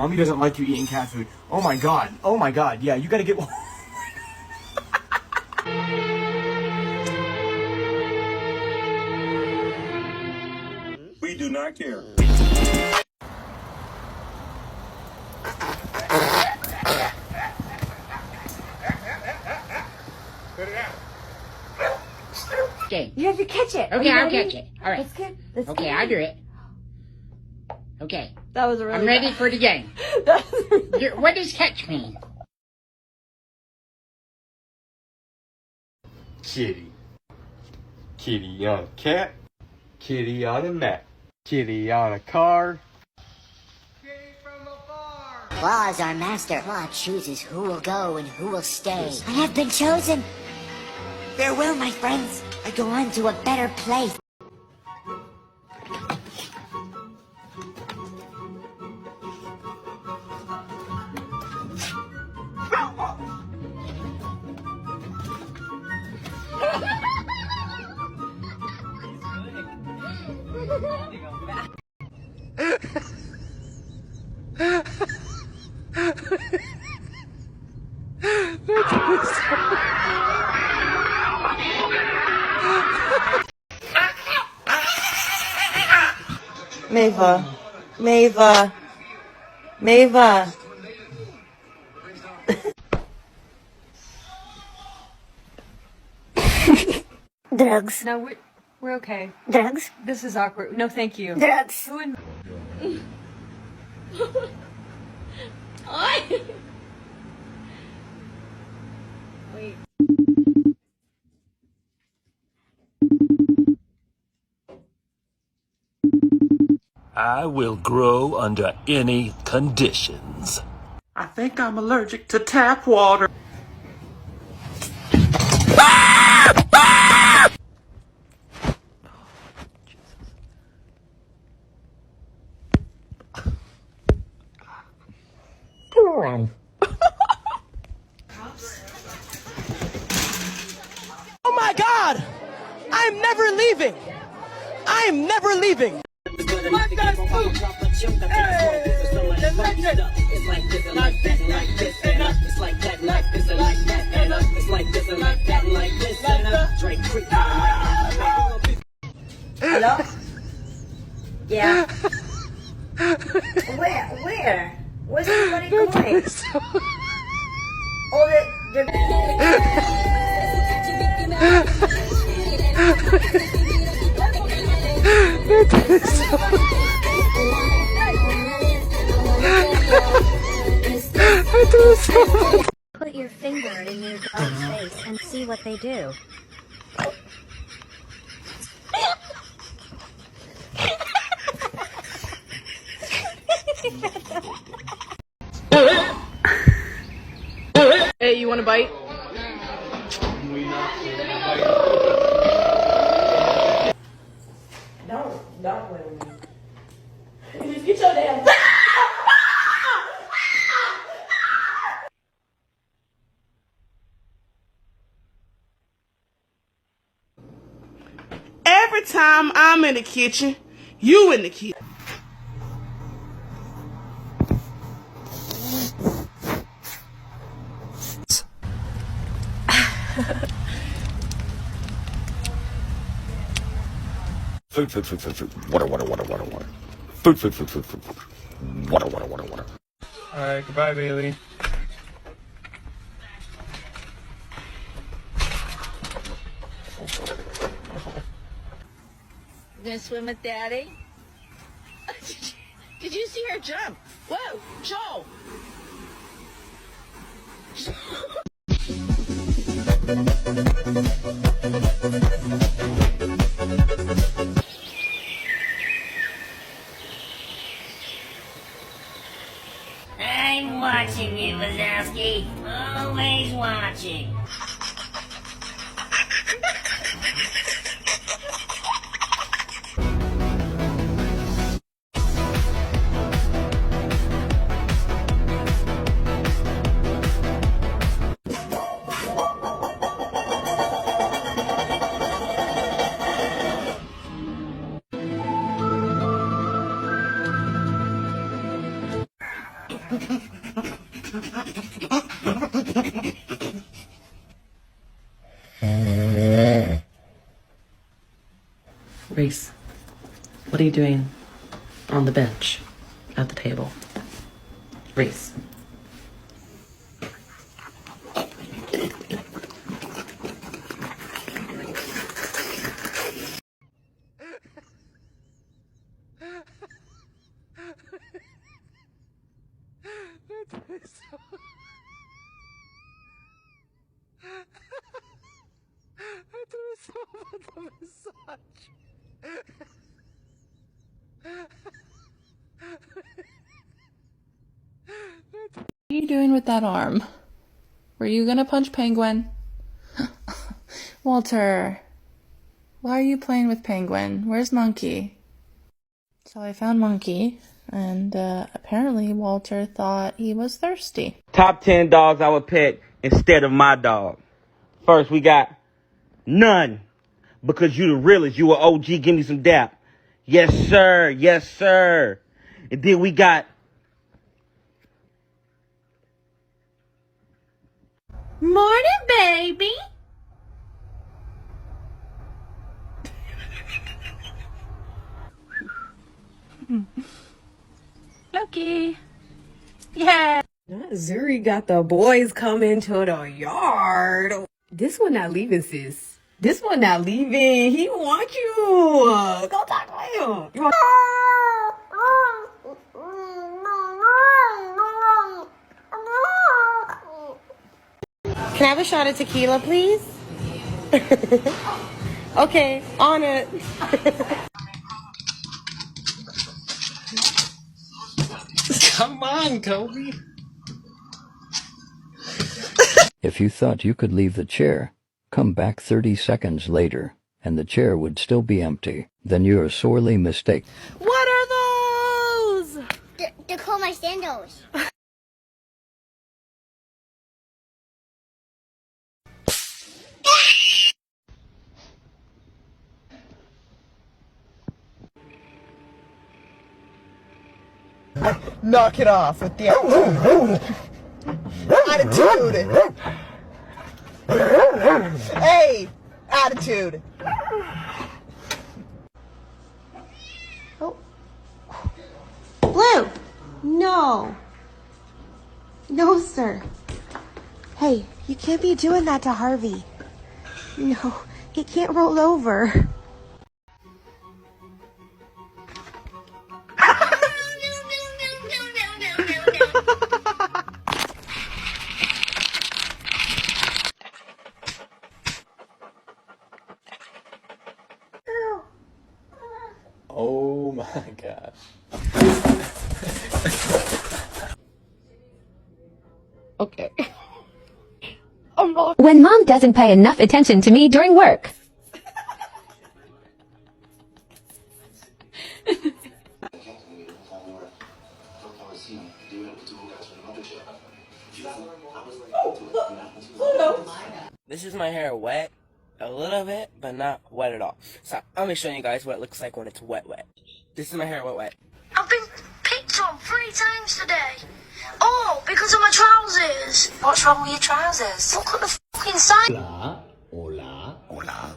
Mommy doesn't like you eating cat food. Oh my god. Oh my god. Yeah, you gotta get... We do not care. Okay. You have to catch it. Okay, I'll catch it. All right. Let's get. Let's Okay, get I'll do it. Okay. That was a really. I'm ready for the game. What does catch mean? Kitty. Kitty on a cat. Kitty on a mat. Kitty on a car. Law is our master. Law chooses who will go and who will stay. I have been chosen. Farewell, my friends. I go on to a better place. Mava. Mava. Mava. Drugs. No, we're okay. Drugs. This is awkward. No, thank you. Drugs. Wait. I will grow under any conditions. I think I'm allergic to tap water. Oh my God! I'm never leaving! I'm never leaving! Hello? Yeah. Where? Where's everybody going? Oh, Put your finger in your dog's face and see what they do. Hey, you want a bite? don't play with me. Just get your damn. Every time I'm in the kitchen, you in the kitchen. Food, food, food, food, food. Water, water, water, water, water. Food, food, food, food, food, food. Water, water, water, water. Alright, goodbye, Bailey. You gonna swim with Daddy? Did you see her jump? Whoa, Joel! I'm watching you, Wazowski. Always watching. Reese, what are you doing on the bench at the table? Reese. What are you doing with that arm? Were you gonna punch Penguin? Walter, why are you playing with Penguin? Where's Monkey? So I found Monkey, and apparently Walter thought he was thirsty. Top 10 dogs I would pet instead of my dog. First, we got none. Because you the realest. You a OG. Give me some dap. Yes, sir. Yes, sir. And then we got... Morning, baby. Loki. Yeah. Zuri got the boys coming to the yard. This one not leaving, sis. This one not leaving. He want you. Go talk to him. You want- Can I have a shot of tequila, please? Okay, on it. Come on, Kobe. If you thought you could leave the chair, come back 30 seconds later, and the chair would still be empty. Then you are sorely mistaken. What are those? They're called my sandals. Knock it off with the attitude. Hey, attitude. Oh. Blue, no. No, sir. Hey, you can't be doing that to Harvey. No, he can't roll over. Oh my gosh. Okay. When mom doesn't pay enough attention to me during work. This is my hair wet a little bit, but not wet at all. So I'm gonna show you guys what it looks like when it's wet. This is my hair wet. I've been picked on 3 times today. Oh, because of my trousers. What's wrong with your trousers? Look at the fucking sign. Hola. Hola. Hola.